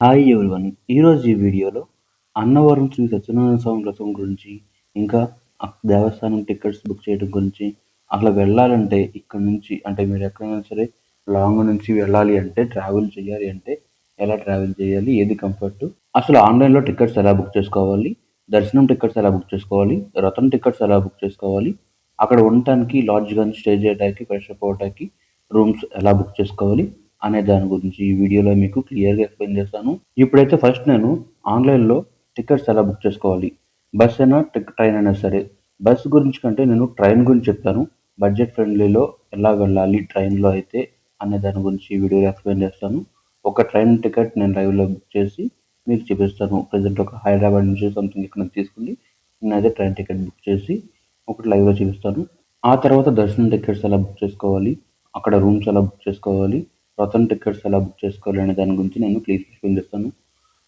Hi everyone. ఈరోజు ఈ వీడియోలో అన్నవరం శ్రీ సత్యనారాయణ స్వామి వ్రతం గురించి, ఇంకా దేవస్థానం టికెట్స్ బుక్ చేయడం గురించి, అసలు వెళ్ళాలంటే ఇక్కడ నుంచి అంటే మీరు ఎక్కడైనా సరే లాంగ్ నుంచి వెళ్ళాలి అంటే ట్రావెల్ చేయాలి అంటే ఎలా ట్రావెల్ చేయాలి? ఏది కంఫర్టు? అసలు ఆన్‌లైన్‌లో టికెట్స్ ఎలా బుక్ చేసుకోవాలి? దర్శనం టికెట్స్ ఎలా బుక్ చేసుకోవాలి? రథం టికెట్స్ ఎలా బుక్ చేసుకోవాలి? అక్కడ ఉండటానికి లాడ్జ్ గాని, స్టే చేయడానికి, ఫ్రెష్ అప్ అవ్వటానికి రూమ్స్ ఎలా బుక్ చేసుకోవాలి? అనే దాని గురించి ఈ వీడియోలో మీకు క్లియర్‌గా ఎక్స్‌ప్లెయిన్ చేస్తాను. ఇప్పుడైతే ఫస్ట్ నేను ఆన్‌లైన్‌లో టికెట్స్ ఎలా బుక్ చేసుకోవాలి? బస్ అయినా, ట్రైన్ అయినా సరే. బస్ గురించి కంటే నేను ట్రైన్ గురించి చెప్తాను. బడ్జెట్ ఫ్రెండ్లీలో ఎలా వెళ్ళాలి ట్రైన్‌లో అయితే అనే దాని గురించి ఈ వీడియోలో ఎక్స్‌ప్లెయిన్ చేస్తాను. ఒక ట్రైన్ టికెట్ నేను లైవ్‌లో బుక్ చేసి మీకు చూపిస్తాను. ప్రెజెంట్ ఒక హైదరాబాద్ నుంచి సంథింగ్ ఇక్కడ నుంచి తీసుకొని నేనైతే ట్రైన్ టికెట్ బుక్ చేసి ఒకటి లైవ్‌లో చూపిస్తాను. ఆ తర్వాత దర్శనం టికెట్స్ ఎలా బుక్ చేసుకోవాలి? అక్కడ రూమ్స్ ఎలా బుక్ చేసుకోవాలి? రథం టికెట్స్ ఎలా బుక్ చేసుకోవాలి అనే దాని గురించి నేను క్లియర్‌గా ఎక్స్‌ప్లెయిన్ చేస్తాను.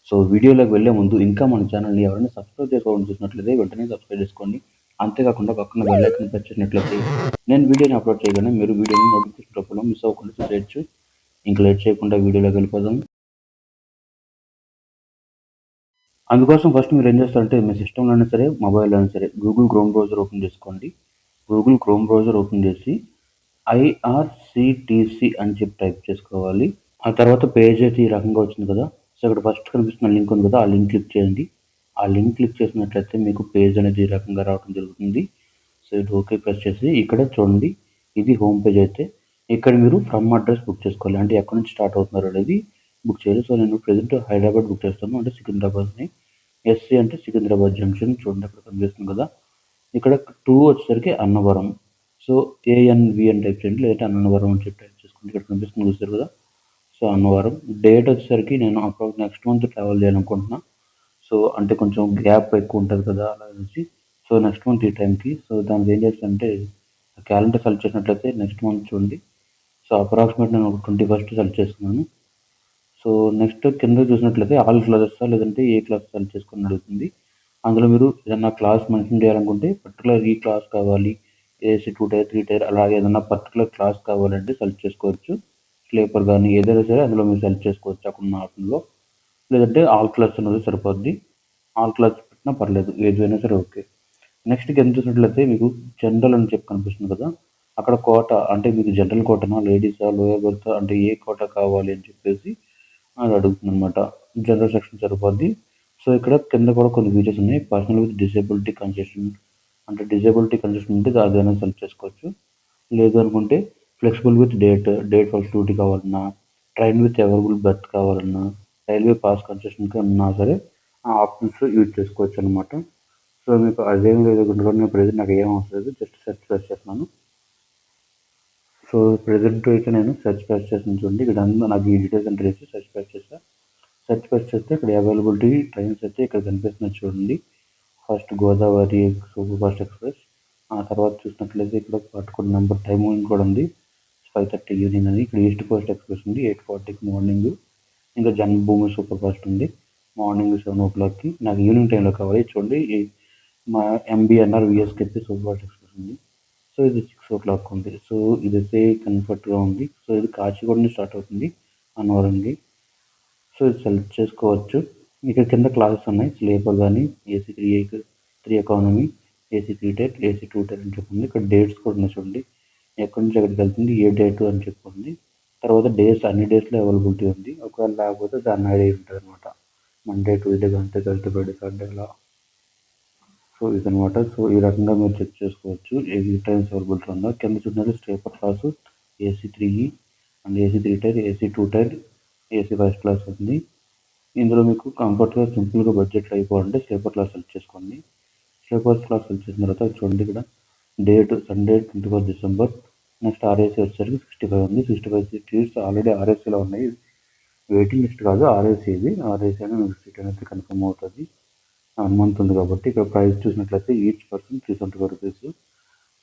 సో వీడియోలోకి వెళ్ళే ముందు ఇంకా మన ఛానల్‌ని ఎవరైనా సబ్స్క్రైబ్ చేసుకోకుండా చూసినట్లయితే వెంటనే సబ్స్క్రైబ్ చేసుకోండి. అంతేకాకుండా పక్కన బెల్ ఐకాన్ ప్రెస్ చేసినట్లయితే నేను వీడియోని అప్లోడ్ చేయగానే మీరు వీడియోని నోటిఫికేషన్ రూపంలో మిస్ అవ్వకుండా చూసేయొచ్చు. ఇంక లేట్ చేయకుండా వీడియోలోకి వెళ్ళిపోదాం. అందుకోసం ఫస్ట్ మీరు ఏం చేస్తారంటే మీ సిస్టమ్‌లో అయినా సరే, మొబైల్‌లో అయినా సరే గూగుల్ క్రోమ్ బ్రౌజర్ ఓపెన్ చేసుకోండి. గూగుల్ క్రోమ్ బ్రౌజర్ ఓపెన్ చేసి ఐఆర్‌సీటీసీ అని చెప్పి టైప్ చేసుకోవాలి. ఆ తర్వాత పేజ్ అయితే ఈ రకంగా వచ్చింది కదా! సో, ఇక్కడ ఫస్ట్ కనిపిస్తున్న లింక్ ఉంది కదా! ఆ లింక్ క్లిక్ చేయండి. ఆ లింక్ క్లిక్ చేసినట్లయితే మీకు పేజ్ అనేది ఈ రకంగా రావడం జరుగుతుంది. సో, ఇది ఓకే ప్రెస్ చేసి ఇక్కడ చూడండి. ఇది హోమ్ పేజ్ అయితే ఇక్కడ మీరు ఫ్రమ్ అడ్రస్ బుక్ చేసుకోవాలి. అంటే ఎక్కడి నుంచి స్టార్ట్ అవుతున్నారు అనేది బుక్ చేయాలి. సో, నేను ప్రెజెంట్ హైదరాబాద్ బుక్ చేస్తాను. అంటే సికింద్రాబాద్‌ని. ఎస్సీ అంటే సికింద్రాబాద్ జంక్షన్ చూడండి అక్కడ కనిపిస్తుంది కదా! ఇక్కడ 2 వచ్చేసరికి అన్నవరం. సో, ఏఎన్‌వి అని టైప్ చేయండి. లేదంటే అన్నవరం అని చెప్పి టైప్ చేసుకోండి. ఇక్కడ కనిపిస్తుంది చూసారు కదా! సో, అన్నవరం. డేట్ వచ్చేసరికి నేను నెక్స్ట్ మంత్ ట్రావెల్ చేయాలనుకుంటున్నా. సో, అంటే కొంచెం గ్యాప్ ఎక్కువ ఉంటది కదా! అలా అనేసి. సో, నెక్స్ట్ మంత్ ఈ టైంకి. సో, దానికి ఏం చేస్తానంటే క్యాలెండర్ సెలెక్ట్ చేసినట్లయితే నెక్స్ట్ మంత్ చూడండి. సో, అప్రాక్సిమేట్ నేను ఒక 21st సెలెక్ట్ చేసుకున్నాను. సో, నెక్స్ట్ కింద చూసినట్లయితే ఆల్ క్లాసెసా లేదంటే ఏ క్లాస్ సెలెక్ట్ చేసుకోమని అడుగుతుంది. అందులో మీరు ఏదన్నా క్లాస్ మెన్షన్ చేయాలనుకుంటే పర్టిక్యులర్ ఈ క్లాస్ కావాలి. ఏసీ 2 టైర్, 3 టైర్ అలాగే ఏదన్నా పర్టిక్యులర్ క్లాస్ కావాలంటే సెలెక్ట్ చేసుకోవచ్చు. స్లీపర్ గానీ ఏదైనా సరే అందులో మీరు సెలెక్ట్ చేసుకోవచ్చు అక్కడున్న ఆప్షన్‌లో. లేదంటే ఆల్ క్లాస్ అన్నది సరిపోద్ది. ఆల్ క్లాస్ పెట్టినా పర్లేదు. ఏదైనా సరే ఓకే. నెక్స్ట్ కింద చూసినట్లయితే మీకు జనరల్ అని చెప్పి కనిపిస్తుంది కదా! అక్కడ కోటా అంటే మీకు జనరల్ కోటానా? లేడీసా? లోయర్ బెర్తా? అంటే ఏ కోటా కావాలి అని చెప్పేసి అది అడుగుతుందనమాట. జనరల్ సెక్షన్ సరిపోద్ది. సో, ఇక్కడ కింద కూడా కొన్ని ఫీచర్స్ ఉన్నాయి. పర్సనల్ విత్ డిసేబిలిటీ కన్సెషన్ అంటే డిసేబిలిటీ కన్సెషన్ ఉంటే అదైనా సెలెక్ట్ చేసుకోవచ్చు. లేదు అనుకుంటే ఫ్లెక్సిబుల్ విత్ డేట్ ఫ్లెక్సిబిలిటీ కావాలన్నా, ట్రైన్ విత్ అవైలబుల్ బెర్త్ కావాలన్నా, రైల్వే పాస్ కన్సెషన్‌కి ఉన్నా సరే ఆ ఆప్షన్స్ యూజ్ చేసుకోవచ్చనమాట. సో, మీకు అదేం లేదు నేను ప్రెజెంట్ నాకు ఏం అవసరం లేదు. జస్ట్ సెర్చ్ ప్రెస్ చేస్తున్నాను. సో, ప్రెజెంట్ అయితే నేను సెర్చ్ ప్రెస్ చేశాను చూడండి. ఇక్కడ అంతా నాకు ఈ డీటెయిల్స్ ఎంటర్ చేసి సెర్చ్ ప్రెస్ చేశా. సెర్చ్ ప్రెస్ చేస్తే ఇక్కడ అవైలబిలిటీ ట్రైన్స్ అయితే ఇక్కడ కనిపిస్తున్నాయి చూడండి. First Godavari super fast express. ఆ తర్వాత చూసినట్లయితే ఇక్కడ పట్టుకున్న నెంబర్ టైమింగ్ కూడా ఉంది. 5:30 ఈవినింగ్ అని. ఇక్కడ ఈస్ట్ కోస్ట్ ఎక్స్‌ప్రెస్ ఉంది 8:40కి మార్నింగ్. ఇంకా జన్మభూమి సూపర్ ఫాస్ట్ ఉంది. మార్నింగ్ 7:00కి. నాకు ఈవినింగ్ టైంలో కావాలి. చూడండి మా ఎంబీఎన్ఆర్ వీఎస్‌కేపీ సూపర్ ఫాస్ట్ ఎక్స్‌ప్రెస్ ఉంది. సో, ఇది 6:00 ఉంది. సో, ఇదైతే కంఫర్ట్‌గా ఉంది. సో, ఇది కాచిగూడ నుంచి స్టార్ట్ అవుతుంది అన్నవరంకి. సో, ఇది సెలెక్ట్ చేసుకోవచ్చు. ఇక్కడ కింద క్లాసెస్ ఉన్నాయి. స్లీపర్ గానీ, AC 3 economy, AC 3 tier, AC 2 tier అని చెప్పి ఉంది. ఇక్కడ డేట్స్ కూడా ఉన్నాయి చూడండి. ఎక్కడి నుంచి ఎక్కడికి వెళ్తుంది, ఏ డేట్ అని చెప్పి ఉంది. తర్వాత డేస్ అన్ని డేస్‌లో అవైలబిలిటీ ఉంది. ఒకవేళ లేకపోతే దాన్ని యాడ్ అయ్యి ఉంటదనమాట. Monday, Tuesday, Wednesday, Thursday, Friday, Saturday అలా. సో, ఇదనమాట. సో, ఈ రకంగా మీరు చెక్ చేసుకోవచ్చు. ఏ టైమ్స్ అవైలబిలిటీ ఉందో. కింద చూసినట్లయితే sleeper class AC 3 and AC 3 tier, AC 2 tier, AC first class ఉంది. ఇందులో మీకు కంఫర్ట్‌గా, సింపుల్‌గా బడ్జెట్‌లో అయిపోవాలంటే స్లీపర్ క్లాస్ సెలెక్ట్ చేసుకోండి. స్లీపర్ క్లాస్ సెలెక్ట్ చేసిన తర్వాత చూడండి ఇక్కడ date Sunday 24 December. Next RAC వచ్చేసరికి 65 ఉంది. 65 సీట్స్ ఆల్రెడీ ఆర్ఏసీలో ఉన్నాయి. వెయిటింగ్ లిస్ట్ కాదు ఆర్ఏసీ ఇది. ఆర్ఏసీ అని మీకు సీట్ అనేది కన్ఫర్మ్ అవుతది. 1 మంత్ ఉంది కాబట్టి ఇక్కడ ప్రైస్ చూసినట్లయితే ఈచ్ పర్సన్ 375 రూపీస్.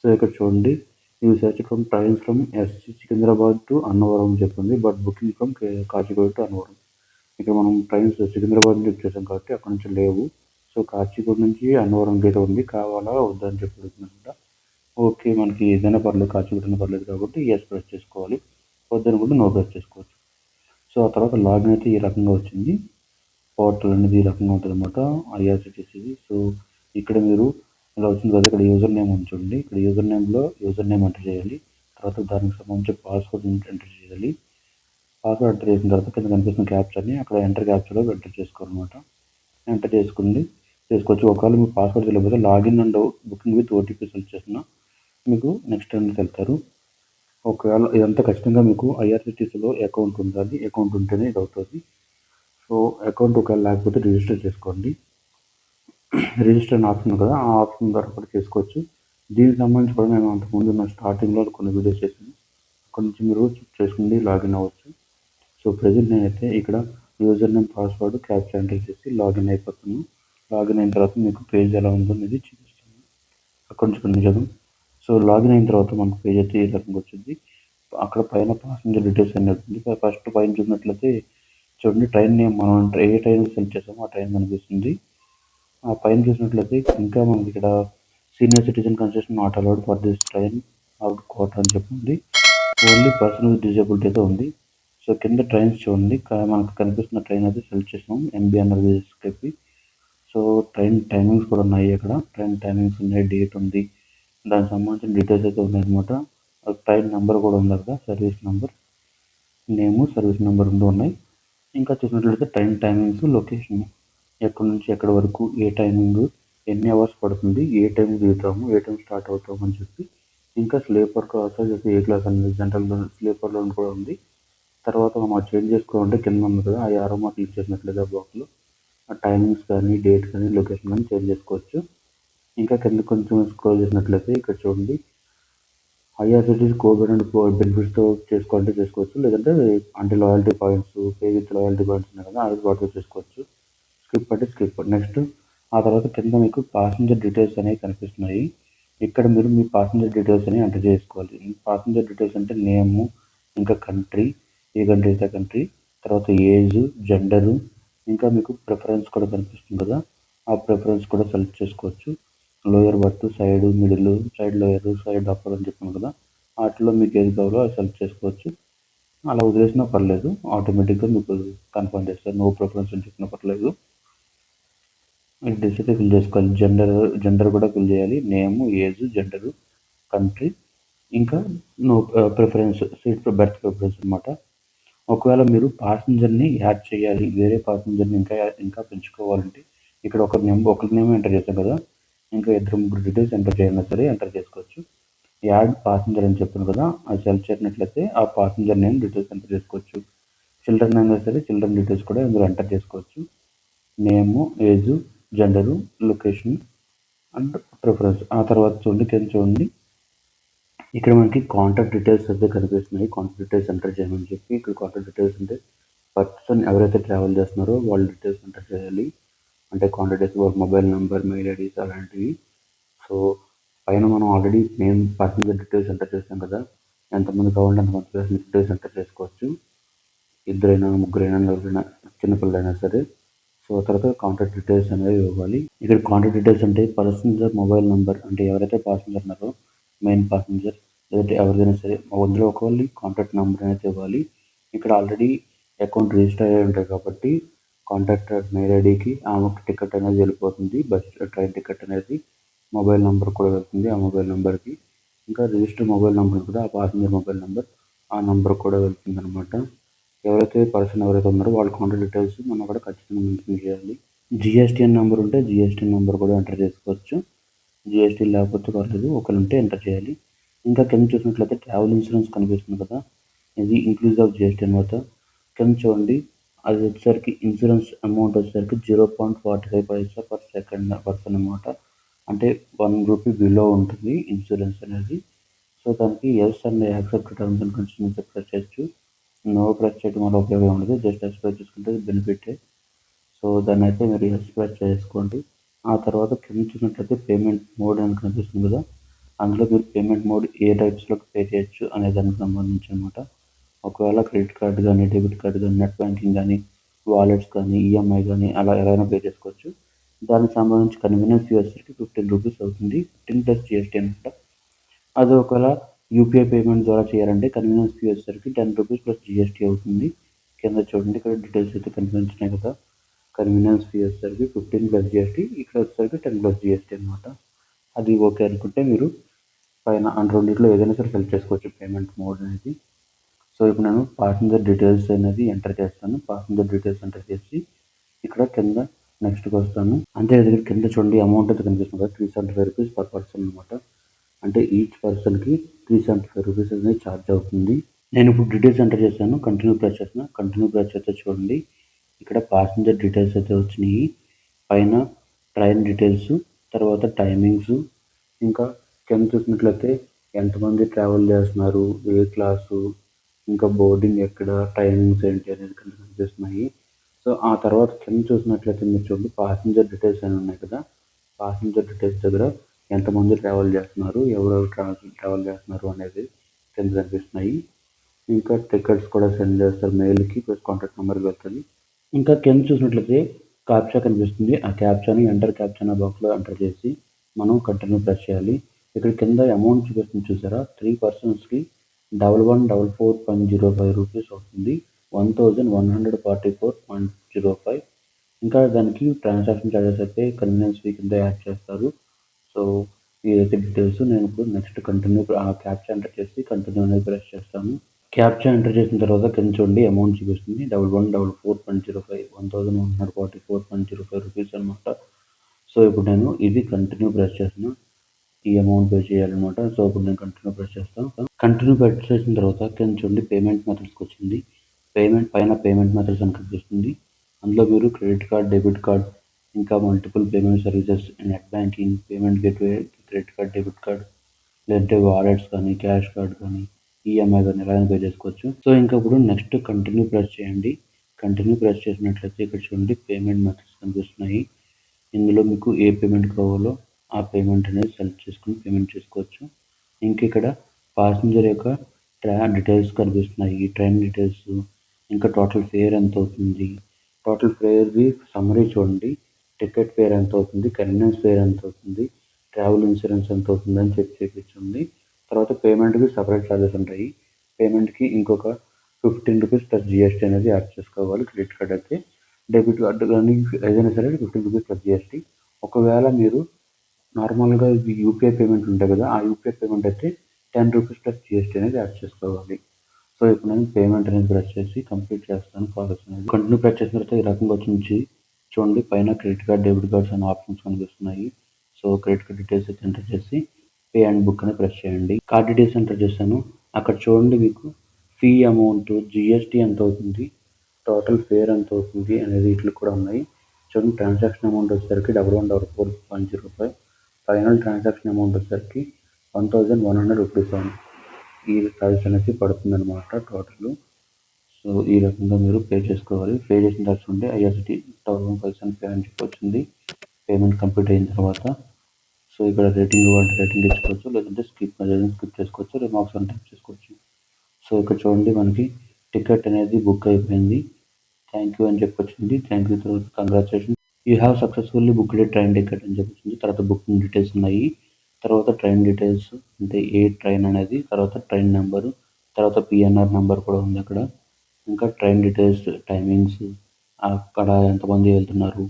సో, ఇక్కడ చూడండి you search from trains from SC Secunderabad to Annavaram అని చెప్తుంది. But booking from Kacheguda to Annavaram. ఇక్కడ మనం ట్రైన్స్ సికింద్రాబాద్ నుంచి వచ్చేసాం కాబట్టి అక్కడ నుంచి లేవు. సో, కాచిగూడ నుంచి అన్నవరంకి అయితే ఉంది. కావాలా వద్దా అని చెప్పి అడుగుతుందనమాట. ఓకే. మనకి ఏదైనా పర్లేదు కాచిగూడ అయినా పర్లేదు కాబట్టి యెస్ ప్రెస్ చేసుకోవాలి. వద్దనుకుంటే నో ప్రెస్ చేసుకోవచ్చు. సో, ఆ తర్వాత లాగిన్ అయితే ఈ రకంగా వచ్చింది. పోర్టల్ అనేది ఈ రకంగా ఉంటుందన్నమాట ఐఆర్సిటీసీది. సో ఇక్కడ మీరు ఇలా వచ్చింది కదా, ఇక్కడ యూజర్ నేమ్ ఉంచండి. ఇక్కడ యూజర్ నేమ్లో యూజర్ నేమ్ ఎంటర్ చేయాలి. తర్వాత దానికి సంబంధించి పాస్వర్డ్ ఎంటర్ చేయాలి. పాస్వర్డ్ ఎంటర్ చేసిన తర్వాత కింద కనిపిస్తున్న క్యాప్చర్ని అక్కడ ఎంటర్ క్యాప్చర్లో ఎంటర్ చేసుకోవాలన్నమాట. ఎంటర్ చేసుకోవచ్చు. ఒకవేళ మీకు పాస్వర్డ్ తెలియకపోతే login and booking with OTP select చేసిన మీకు నెక్స్ట్ అనేది వెళ్తారు. ఒకవేళ ఇదంతా ఖచ్చితంగా మీకు ఐఆర్సిటీసీలో అకౌంట్ ఉండాలి. అకౌంట్ ఉంటేనే ఇది అవుతుంది. సో అకౌంట్ ఒకవేళ లేకపోతే రిజిస్టర్ చేసుకోండి. రిజిస్టర్ అని ఆప్షన్ కదా, ఆ ఆప్షన్ ద్వారా కూడా చేసుకోవచ్చు. దీనికి సంబంధించి కూడా నేను అంతకుముందు నా స్టార్టింగ్లో కొన్ని వీడియోస్ చేశాను. అక్కడ నుంచి మీరు చెక్ చేసుకుని లాగిన్ అవ్వచ్చు. సో ప్రజెంట్ నేనైతే ఇక్కడ user name password capture enter చేసి లాగిన్ అయిపోతాను. లాగిన్ అయిన తర్వాత మీకు పేజ్ ఎలా ఉందో అనేది చూపిస్తాను. అక్కడ నుంచి చూద్దాం. సో లాగిన్ అయిన తర్వాత మనకు పేజ్ అయితే ఈ రకంగా వచ్చింది. అక్కడ పైన పాసెంజర్ డీటెయిల్స్ అనేది ఉంటుంది. ఫస్ట్ పైన చూసినట్లయితే చూడండి, ట్రైన్ నేమ్ మనం ఏ ట్రైన్ సెలెక్ట్ చేసామో ఆ ట్రైన్ కనిపిస్తుంది. ఆ పైన చూసినట్లయితే ఇంకా మనకి ఇక్కడ senior citizen concession not allowed for this train out quarter అని చెప్పింది. ఓన్లీ పర్సన్ విత్ డిజేబిలిటీ అయితే ఉంది. సో కింద ట్రైన్స్ చూడండి, మనకు కనిపిస్తున్న ట్రైన్ అయితే సెలెక్ట్ చేసాం ఎంబీఎన్ఆర్ చెప్పి. సో ట్రైన్ టైమింగ్స్ కూడా ఉన్నాయి. అక్కడ ట్రైన్ టైమింగ్స్ ఉన్నాయి, డేట్ ఉంది, దానికి సంబంధించిన డీటెయిల్స్ అయితే ఉన్నాయన్నమాట. ట్రైన్ నెంబర్ కూడా ఉంది అక్కడ, సర్వీస్ నెంబర్, నేము, సర్వీస్ నెంబర్ రెండు ఉన్నాయి. ఇంకా చూసినట్లయితే ట్రైన్ టైమింగ్స్, లొకేషన్, ఎక్కడి నుంచి ఎక్కడి వరకు, ఏ టైమింగ్, ఎన్ని అవర్స్ పడుతుంది, ఏ టైం దిగుతాము, ఏ టైం స్టార్ట్ అవుతాము అని చెప్పి. ఇంకా స్లీపర్ క్లాస్ అయితే ఏ క్లాస్ అనేది జనరల్లో స్లీపర్లో కూడా ఉంది. తర్వాత మనం చేంజ్ చేసుకోవాలంటే కింద ఉంది కదా, ఆ యారో మార్క్ క్లిక్ చేసినట్లయితే బాక్స్లో ఆ టైమింగ్స్ కానీ, డేట్ కానీ, లొకేషన్ కానీ చేంజ్ చేసుకోవచ్చు. ఇంకా కింద కొంచెం స్క్రోల్ చేసినట్లయితే ఇక్కడ చూడండి, ఐఆర్సిటీసీ కోవిడ్ అండ్ బెనిఫిట్స్తో చేసుకోవాలంటే చేసుకోవచ్చు. లేదంటే అంటే loyalty points, pay with loyalty points ఉన్నాయి కదా, అది వాటితో చేసుకోవచ్చు. స్కిప్ అంటే స్కిప్. నెక్స్ట్ ఆ తర్వాత కింద మీకు పాసెంజర్ డీటెయిల్స్ అనేవి కనిపిస్తున్నాయి. ఇక్కడ మీరు మీ పాసెంజర్ డీటెయిల్స్ అనేవి ఎంటర్ చేసుకోవాలి. పాసెంజర్ డీటెయిల్స్ అంటే నేము, ఇంకా కంట్రీ, ఏ కంట్రీ అయితే కంట్రీ, తర్వాత ఏజ్, జెండరు, ఇంకా మీకు ప్రిఫరెన్స్ కూడా కనిపిస్తుంది కదా, ఆ ప్రిఫరెన్స్ కూడా సెలెక్ట్ చేసుకోవచ్చు. Lower birth, side, middle, side lower, side upper అని చెప్పాను కదా, వాటిలో మీకు ఏది కావాలో అది సెలెక్ట్ చేసుకోవచ్చు. అలా వదిలేసినా పర్లేదు, ఆటోమేటిక్గా మీకు కన్ఫర్మ్ చేస్తారు. నో ప్రిఫరెన్స్ అని చెప్పినా పర్లేదు. డీటెయిల్స్ అయితే ఫిల్ చేసుకోవాలి. జెండర్ కూడా ఫిల్ చేయాలి. నేము, ఏజ్, జెండరు, కంట్రీ, ఇంకా no preference, seat berth preference అనమాట. ఒకవేళ మీరు పాసెంజర్ని యాడ్ చేయాలి, వేరే పాసెంజర్ని ఇంకా పెంచుకోవాలంటే ఇక్కడ ఒకరి నేమ్ ఎంటర్ చేస్తాం కదా, ఇంకా ఇద్దరు ముగ్గురు డీటెయిల్స్ ఎంటర్ చేయాలన్నా సరే ఎంటర్ చేసుకోవచ్చు. యాడ్ పాసెంజర్ అని చెప్పాను కదా, అది సెలెక్ట్ చేసినట్లయితే ఆ పాసెంజర్ నేమ్ డీటెయిల్స్ ఎంటర్ చేసుకోవచ్చు. చిల్డ్రన్ అయినా సరే చిల్డ్రన్ డీటెయిల్స్ కూడా ఇందులో ఎంటర్ చేసుకోవచ్చు. Name, age, gender, location and preference. ఆ తర్వాత చూడండి, కింద చూడండి, ఇక్కడ మనకి కాంటాక్ట్ డీటెయిల్స్ అయితే కనిపిస్తున్నాయి. కాంటాక్ట్ డీటెయిల్స్ ఎంటర్ చేయమని చెప్పి ఇక్కడ కాంటాక్ట్ డీటెయిల్స్ అంటే పర్సన్ ఎవరైతే ట్రావెల్ చేస్తున్నారో వాళ్ళ డీటెయిల్స్ ఎంటర్ చేయాలి. అంటే కాంటాక్ట్ డీటెయిల్స్, వాళ్ళ మొబైల్ నెంబర్, మెయిల్ ఐడీస్ అలాంటివి. సో పైన మనం already name, passenger details enter చేస్తాం కదా, ఎంతమంది కావాలంటే అంతమంది డీటెయిల్స్ ఎంటర్ చేసుకోవచ్చు. ఇద్దరైనా, ముగ్గురైనా, నలుగురైనా, చిన్నపిల్లలైనా సరే. సో తర్వాత కాంటాక్ట్ డీటెయిల్స్ అనేవి ఇవ్వాలి. ఇక్కడ కాంటాక్ట్ డీటెయిల్స్ అంటే పాసెంజర్ మొబైల్ నెంబర్, అంటే ఎవరైతే పాసెంజర్ ఉన్నారో మెయిన్ పాసెంజర్, లేదంటే ఎవరిదైనా సరే అందులో ఒకళ్ళు కాంటాక్ట్ నెంబర్ అనేది ఇవ్వాలి. ఇక్కడ ఆల్రెడీ అకౌంట్ రిజిస్టర్ అయ్యి ఉంటాయి కాబట్టి కాంటాక్ట్ మెయిల్ ఐడికి ఆమెకు టికెట్ అనేది వెళ్ళిపోతుంది. ట్రైన్ టికెట్ అనేది మొబైల్ నెంబర్ కూడా వెళ్తుంది, ఆ మొబైల్ నెంబర్కి. ఇంకా రిజిస్టర్ మొబైల్ నెంబర్ కూడా ఆ పాసెంజర్ మొబైల్ నెంబర్, ఆ నెంబర్ కూడా వెళ్తుంది అనమాట. ఎవరైతే ఉన్నారో వాళ్ళ కాంటాక్ట్ డీటెయిల్స్ మనం అక్కడ ఖచ్చితంగా మెన్షన్ చేయాలి. జిఎస్టీఎన్ నెంబర్ ఉంటే జిఎస్టీఎన్ నెంబర్ కూడా ఎంటర్ చేసుకోవచ్చు. జిఎస్టీ లేకపోతే పర్లేదు, ఒకరు ఉంటే ఎంటర్ చేయాలి. ఇంకా కింద చూసినట్లయితే ట్రావెల్ ఇన్సూరెన్స్ కనిపిస్తుంది కదా, ఇది ఇంక్లూజివ్ ఆఫ్ జిఎస్టీ అనమాట. కింద చూడండి, అది వచ్చేసరికి ఇన్సూరెన్స్ అమౌంట్ వచ్చేసరికి 0.45 పైసా పర్ సెకండ్ పర్సన్ అనమాట. అంటే 1 రూపీ బిలో ఉంటుంది ఇన్సూరెన్స్ అనేది. సో దానికి yes and accept terms and conditions press చేయొచ్చు. నో ప్రెస్ చేయడం వల్ల ఉపయోగం ఉండదు, జస్ట్ ఎస్ ప్రెస్ చేసుకుంటే బెనిఫిటే. సో దాన్ని అయితే మీరు ఎస్ ప్రెస్ చేసుకోండి. ఆ తర్వాత కింద చూసినట్లయితే పేమెంట్ మోడ్ అని కనిపిస్తుంది కదా, అందులో మీరు పేమెంట్ మోడ్ ఏ టైప్స్లోకి పే చేయొచ్చు అనే దానికి సంబంధించి అనమాట. ఒకవేళ క్రెడిట్ కార్డ్ కానీ, డెబిట్ కార్డ్ కానీ, నెట్ బ్యాంకింగ్ కానీ, వాలెట్స్ కానీ, ఈఎంఐ కానీ అలా ఎలా పే చేసుకోవచ్చు. దానికి సంబంధించి కన్వీనియన్స్ ఫీ వచ్చేసరికి 15 రూపీస్ అవుతుంది, 15 ప్లస్ జిఎస్టీ అనమాట. అది ఒకవేళ యూపీఐ పేమెంట్ ద్వారా చేయాలంటే కన్వీనియన్స్ ఫీ వచ్చేసరికి 10 రూపీస్ ప్లస్ జిఎస్టీ అవుతుంది. కింద చూడండి, ఇక్కడ డీటెయిల్స్ అయితే కనిపించినాయి కదా, కన్వీనియన్స్ ఫీ వచ్చేసరికి 15 ప్లస్ జిఎస్టీ, ఇక్కడ వచ్చేసరికి 10 ప్లస్ జిఎస్టీ అనమాట. అది ఓకే అనుకుంటే మీరు పైన రెండిట్లో ఏదైనా సరే సెలెక్ట్ చేసుకోవచ్చు పేమెంట్ మోడ్ అనేది. సో ఇప్పుడు నేను ప్యాసింజర్ డీటెయిల్స్ అనేది ఎంటర్ చేస్తాను. ప్యాసింజర్ డీటెయిల్స్ ఎంటర్ చేసి ఇక్కడ కింద నెక్స్ట్కి వస్తాను. అంతే దగ్గర కింద చూడండి అమౌంట్ అయితే కనిపిస్తుంది కదా, 375 రూపీస్ పర్ పర్సన్ అనమాట. అంటే ఈచ్ పర్సన్కి 375 రూపీస్ అనేది ఛార్జ్ అవుతుంది. నేను ఇప్పుడు డీటెయిల్స్ ఎంటర్ చేశాను, కంటిన్యూ ప్రెస్ చేస్తున్నా. కంటిన్యూ ప్రెస్ చేస్తే చూడండి ఇక్కడ ప్యాసింజర్ డీటెయిల్స్ అయితే వచ్చినాయి. పైన ట్రైన్ డీటెయిల్స్, తర్వాత టైమింగ్స్, ఇంకా కింద చూసినట్లయితే ఎంతమంది ట్రావెల్ చేస్తున్నారు, ఏ క్లాసు, ఇంకా బోర్డింగ్ ఎక్కడ, టైమింగ్స్ ఏంటి అనేది కనిపిస్తున్నాయి. సో ఆ తర్వాత కింద చూసినట్లయితే మీరు చూడండి ప్యాసింజర్ డీటెయిల్స్ అని ఉన్నాయి కదా, ప్యాసింజర్ డీటెయిల్స్ దగ్గర ఎంతమంది ట్రావెల్ చేస్తున్నారు, ఎవరెవరు ట్రావెల్ చేస్తున్నారు అనేది కింద కనిపిస్తున్నాయి. ఇంకా టికెట్స్ కూడా సెండ్ చేస్తారు మెయిల్కి, ప్లస్ కాంటాక్ట్ నెంబర్కి వెళ్తుంది. ఇంకా కింద చూసినట్లయితే క్యాప్చా కనిపిస్తుంది. ఆ క్యాప్చాని ఎంటర్ క్యాప్చా అనే బాక్స్లో ఎంటర్ చేసి మనం కంటిన్యూ ప్రెస్ చేయాలి. ఇక్కడ కింద అమౌంట్ చూపిస్తుంది చూసారా, 3 పర్సన్స్కి 1114.05 రూపీస్ అవుతుంది, 1144.05. ఇంకా దానికి ట్రాన్సాక్షన్ ఛార్జెస్ అయితే కన్వీనియన్స్ ఫీ కింద యాడ్ చేస్తారు. సో ఇదైతే డీటెయిల్స్. నేను ఇప్పుడు నెక్స్ట్ కంటిన్యూ క్యాప్చా ఎంటర్ చేసి కంటిన్యూ అనేది ప్రెస్ చేస్తాను. క్యాప్చా ఎంటర్ చేసిన తర్వాత కింద చూడండి అమౌంట్ చూపిస్తుంది 1144.05, 1144.05 రూపీస్ అనమాట. సో ఇప్పుడు నేను ఇది కంటిన్యూ ప్రెస్ చేసిన ఈ అమౌంట్ పే చేయాలన్నమాట. సో ఇప్పుడు నేను కంటిన్యూ ప్రెస్ చేస్తాను. కంటిన్యూ ప్రెస్ చేసిన తర్వాత కింద చూడండి పేమెంట్ మెథడ్స్కి వచ్చింది. పేమెంట్ మెథడ్స్ అని కనిపిస్తుంది. అందులో మీరు క్రెడిట్ కార్డ్, డెబిట్ కార్డ్, ఇంకా multiple payment services, net banking, payment gateway, credit card, debit card, లేదంటే వాలెట్స్ కానీ, క్యాష్ కార్డ్ కానీ, ఈఎంఐ కానీ ఎలా పే చేసుకోవచ్చు. సో ఇంకా ఇప్పుడు నెక్స్ట్ కంటిన్యూ ప్రెస్ చేయండి. కంటిన్యూ ప్రెస్ చేసినట్లయితే ఇక్కడ చూడండి పేమెంట్ మెథడ్స్ కనిపిస్తున్నాయి. ఇందులో మీకు ఏ పేమెంట్ కావాలో ఆ పేమెంట్ అనేది సెలెక్ట్ చేసుకుని పేమెంట్ చేసుకోవచ్చు. ఇంక ఇక్కడ ప్యాసింజర్ యొక్క డీటెయిల్స్ కనిపిస్తున్నాయి, ట్రైన్ డీటెయిల్స్, ఇంకా టోటల్ ఫేర్ ఎంత అవుతుంది, టోటల్ ఫేర్ది సమ్మరీ చూడండి, టికెట్ ఫేర్ ఎంత అవుతుంది, కన్వీనియన్స్ ఫేర్ ఎంత అవుతుంది, ట్రావెల్ ఇన్సూరెన్స్ ఎంత అవుతుంది అని చూపించింది. తర్వాత పేమెంట్కి సపరేట్ ఛార్జెస్ ఉంటాయి. పేమెంట్కి ఇంకొక 15 రూపీస్ ప్లస్ జిఎస్టీ అనేది యాడ్ చేసుకోవాలి. క్రెడిట్ కార్డ్ అయితే, డెబిట్ కార్డు కానీ ఏదైనా సరే 15 రూపీస్ ప్లస్ జిఎస్టీ. ఒకవేళ మీరు నార్మల్గా యూపీఐ పేమెంట్ ఉంటాయి కదా, ఆ యూపీఐ పేమెంట్ అయితే 10 రూపీస్ ప్లస్ జిఎస్టీ అనేది యాడ్ చేసుకోవాలి. సో ఇప్పుడు నేను పేమెంట్ అనేది ప్రెస్ చేసి కంప్లీట్ చేస్తాను ప్రాసెస్ అనేది. కంటిన్యూ ప్రెస్ చేసిన తర్వాత ఈ రకంగా వచ్చి చూడండి పైన క్రెడిట్ కార్డ్, డెబిట్ కార్డ్స్ అనే ఆప్షన్స్ కనిపిస్తున్నాయి. సో క్రెడిట్ కార్డ్ డీటెయిల్స్ అయితే ఎంటర్ చేసి పే అండ్ బుక్ అని ప్రెస్ చేయండి. కార్డ్ డీటెయిల్స్ ఎంటర్ చేశాను. అక్కడ చూడండి మీకు ఫీ అమౌంట్, జిఎస్టీ ఎంత అవుతుంది, టోటల్ ఫేర్ ఎంత అవుతుంది అనేది ఇట్లు కూడా ఉన్నాయి. చూడండి ట్రాన్సాక్షన్ అమౌంట్ వచ్చేసరికి 1144.05, ఫైనల్ ట్రాన్సాక్షన్ అమౌంట్ వచ్చేసరికి 1100 రూపీస్ ఈ ప్రైస్ అనేది పడుతుంది అనమాట టోటల్. సో ఈ రకంగా మీరు పే చేసుకోవాలి. పే చేసిన తర్వాత చూడండి ఐఆర్సిటీ 1000 పే అని చెప్పి వచ్చింది పేమెంట్ కంప్లీట్ అయిన తర్వాత. సో ఇక్కడ రేటింగ్ ఇవ్వాలంటే రేటింగ్ ఇచ్చుకోవచ్చు, లేదంటే స్కిప్ చేసుకోవచ్చు, రిమార్క్స్ అని టైప్ చేసుకోవచ్చు. సో ఇక్కడ చూడండి మనకి టికెట్ అనేది బుక్ అయిపోయింది, థ్యాంక్ యూ అని చెప్పి వచ్చింది. థ్యాంక్ యూ తర్వాత congratulation, you have successfully booked A train ticket అని చెప్పి వచ్చింది. తర్వాత బుకింగ్ డీటెయిల్స్ ఉన్నాయి, తర్వాత ట్రైన్ డీటెయిల్స్ అంటే ఏ ట్రైన్ అనేది, తర్వాత ట్రైన్ నెంబరు, తర్వాత పిఎన్ఆర్ నెంబర్ కూడా ఉంది అక్కడ. ఇంకా ట్రైన్ డీటెయిల్స్, టైమింగ్స్, అక్కడ ఎంతమంది వెళ్తున్నారు,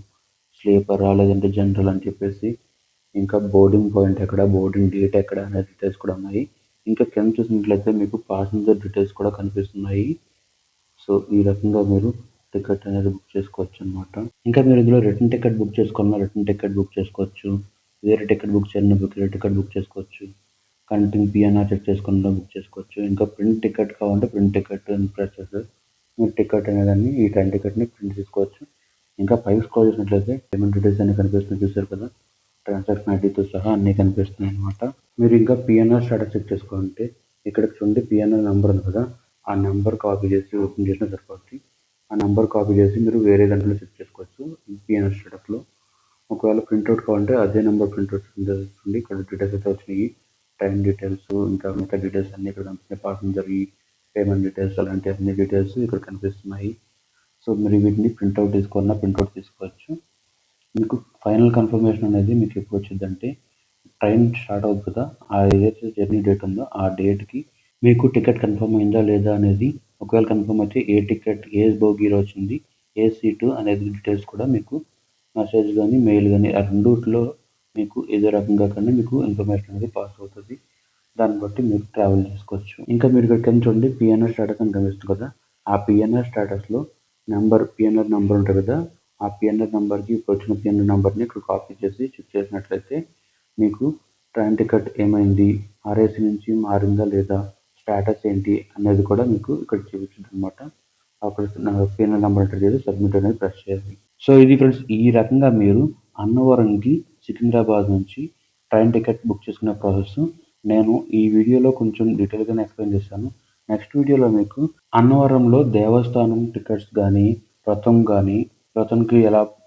స్లీపరా లేదంటే జనరల్ అని చెప్పేసి, ఇంకా బోర్డింగ్ పాయింట్ ఎక్కడ, బోర్డింగ్ డేట్ ఎక్కడ అనే డీటెయిల్స్ కూడా ఉన్నాయి. ఇంకా కింద చూసినట్లయితే మీకు ప్యాసింజర్ డీటెయిల్స్ కూడా కనిపిస్తున్నాయి. సో ఈ రకంగా మీరు టికెట్ అనేది బుక్ చేసుకోవచ్చు అనమాట. ఇంకా మీరు ఇందులో రిటర్న్ టికెట్ బుక్ చేసుకోవాలన్నా రిటర్న్ టికెట్ బుక్ చేసుకోవచ్చు, వేరే టికెట్ బుక్ చేయాలన్నా వేరే టికెట్ బుక్ చేసుకోవచ్చు, కంటిన్యూ పిఎన్ఆర్ చెక్ చేసుకున్నా బుక్ చేసుకోవచ్చు. ఇంకా ప్రింట్ టికెట్ కావాలంటే ప్రింట్ టికెట్ ప్రెస్ చేస్తే మీరు టికెట్ అనేదాన్ని ఈ ట్రైన్ టికెట్ని ప్రింట్ తీసుకోవచ్చు. ఇంకా పైకి స్క్రోల్ చేసినట్లయితే పేమెంట్ డీటెయిల్స్ అన్ని కనిపిస్తున్నాయి చూసారు కదా, ట్రాన్సాక్షన్ ఐడితో సహా అన్నీ కనిపిస్తున్నాయి అనమాట. మీరు ఇంకా పిఎన్ఆర్ స్టేటస్ చెక్ చేసుకోవాలంటే ఇక్కడ చూడండి పిఎన్ఆర్ నెంబర్ ఉంది కదా, ఆ నెంబర్ కాపీ చేసి ఓపెన్ చేసినా సరిపోతుంది. ఆ నెంబర్ కాపీ చేసి మీరు వేరే దాంట్లో చెక్ చేసుకోవచ్చు పిఎన్ఆర్ స్టేటస్లో. ఒకవేళ ప్రింట్అవుట్ కావాలంటే అదే నెంబర్ ప్రింట్అవుట్ చూడండి, ఇక్కడ డీటెయిల్స్ అయితే వచ్చినాయి, ట్రైన్ డీటెయిల్స్, ఇంకా మిగతా డీటెయిల్స్ అన్నీ ఇక్కడ కనిపిస్తున్నాయి, ప్యాసింజర్ పేమెంట్ డీటెయిల్స్ అలాంటి అన్ని డీటెయిల్స్ ఇక్కడ కనిపిస్తున్నాయి. సో మీరు వీటిని ప్రింట్అవుట్ తీసుకోవాలన్నా ప్రింట్అవుట్ తీసుకోవచ్చు. మీకు ఫైనల్ కన్ఫర్మేషన్ అనేది మీకు ఎప్పుడు వచ్చిందంటే ట్రైన్ స్టార్ట్ అవుతుంది కదా, ఆ ఏదైతే జర్నీ డేట్ ఉందో ఆ డేట్కి మీకు టికెట్ కన్ఫర్మ్ అయిందా లేదా అనేది, ఒకవేళ కన్ఫర్మ్ అయితే ఏ టికెట్ ఏ బోగీలో వచ్చింది, ఏ సీటు అనేది డీటెయిల్స్ కూడా మీకు మెసేజ్ గానీ, మెయిల్ గానీ ఆ రెండిట్లో మీకు ఏదో రకంగా కానీ మీకు ఇన్ఫర్మేషన్ అనేది పాస్ అవుతది. దాన్ని బట్టి మీరు ట్రావెల్ చేసుకోవచ్చు. ఇంకా మీరు ఇక్కడ కింద చూడండి పీఎన్ఆర్ స్టేటస్ అని కనిపిస్తుంది కదా! ఆ పీఎన్ఆర్ స్టేటస్‌లో పీఎన్ఆర్ నంబర్ ఉంటది కదా! ఆ పీఎన్ఆర్ నంబర్‌కి ఇప్పుడొచ్చిన పీఎన్ఆర్ నంబర్‌ని ఇక్కడ కాపీ చేసి చెక్ చేసినట్లయితే మీకు ట్రైన్ టికెట్ ఏమైంది? ఆర్ఏసీ నుంచి మారిందా లేదా? స్టేటస్ ఏంటి? అనేది కూడా మీకు ఇక్కడ చూపిచ్చిద్దనమాట. అక్కడ పీఎన్ఆర్ నంబర్ ఎంటర్ చేసి సబ్మిట్ అనేది ప్రెస్ చేయాలి. సో, ఇది ఫ్రెండ్స్ ఈ రకంగా మీరు అన్నవరంకి సికింద్రాబాద్ నుంచి ట్రైన్ టికెట్ బుక్ చేసుకునే ప్రాసెస్. నేను ఈ వీడియోలో కొంచెం డీటెయిల్‌గానే ఎక్స్‌ప్లెయిన్ చేశాను. నెక్స్ట్ వీడియోలో మీకు అన్నవరంలో దేవస్థానం టికెట్స్ గానీ, రథం గానీ, రథంకి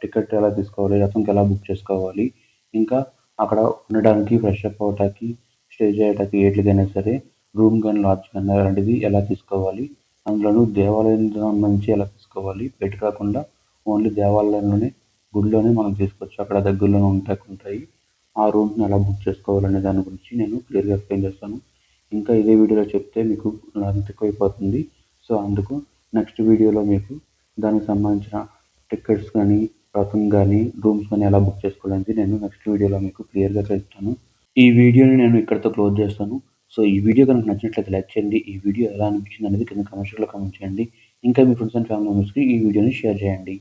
టికెట్ ఎలా తీసుకోవాలి? రథంకి ఎలా బుక్ చేసుకోవాలి? ఇంకా అక్కడ ఉండడానికి, ఫ్రెష్ అప్ అవ్వటానికి, స్టే చేయటానికి ఈట్లికైనా సరే రూమ్ గానీ, లాడ్జ్ గానీ అలాంటిది ఎలా తీసుకోవాలి? అందులోనూ దేవాలయానికి సంబంధించి ఎలా తీసుకోవాలి? బయట కాకుండా ఓన్లీ దేవాలయంలోనే, గుడిలోనే మనం తీసుకోవచ్చు. అక్కడ దగ్గరలోనే ఉంటాయి. ఆ రూమ్స్‌ని ఎలా బుక్ చేసుకోవాలనే దాని గురించి నేను క్లియర్‌గా ఎక్స్‌ప్లెయిన్ చేస్తాను. ఇంకా ఇదే వీడియోలో చెప్తే మీకు లెంత్ ఎక్కువైపోతుంది. సో, అందుకు నెక్స్ట్ వీడియోలో మీకు దానికి సంబంధించిన టికెట్స్ గానీ, రథం గానీ, రూమ్స్ గానీ ఎలా బుక్ చేసుకోవాలనేది నేను నెక్స్ట్ వీడియోలో మీకు క్లియర్‌గా చెప్తాను. ఈ వీడియోని నేను ఇక్కడితో క్లోజ్ చేస్తాను. సో, ఈ వీడియో గనుక నచ్చినట్లయితే లైక్ చేయండి. ఈ వీడియో ఎలా అనిపించిందనేది కింద కామెంట్ సెక్షన్‌లో కామెంట్ చేయండి. ఇంకా మీ ఫ్రెండ్స్ అండ్ ఫ్యామిలీ మెంబర్స్‌కి ఈ వీడియోని షేర్ చేయండి.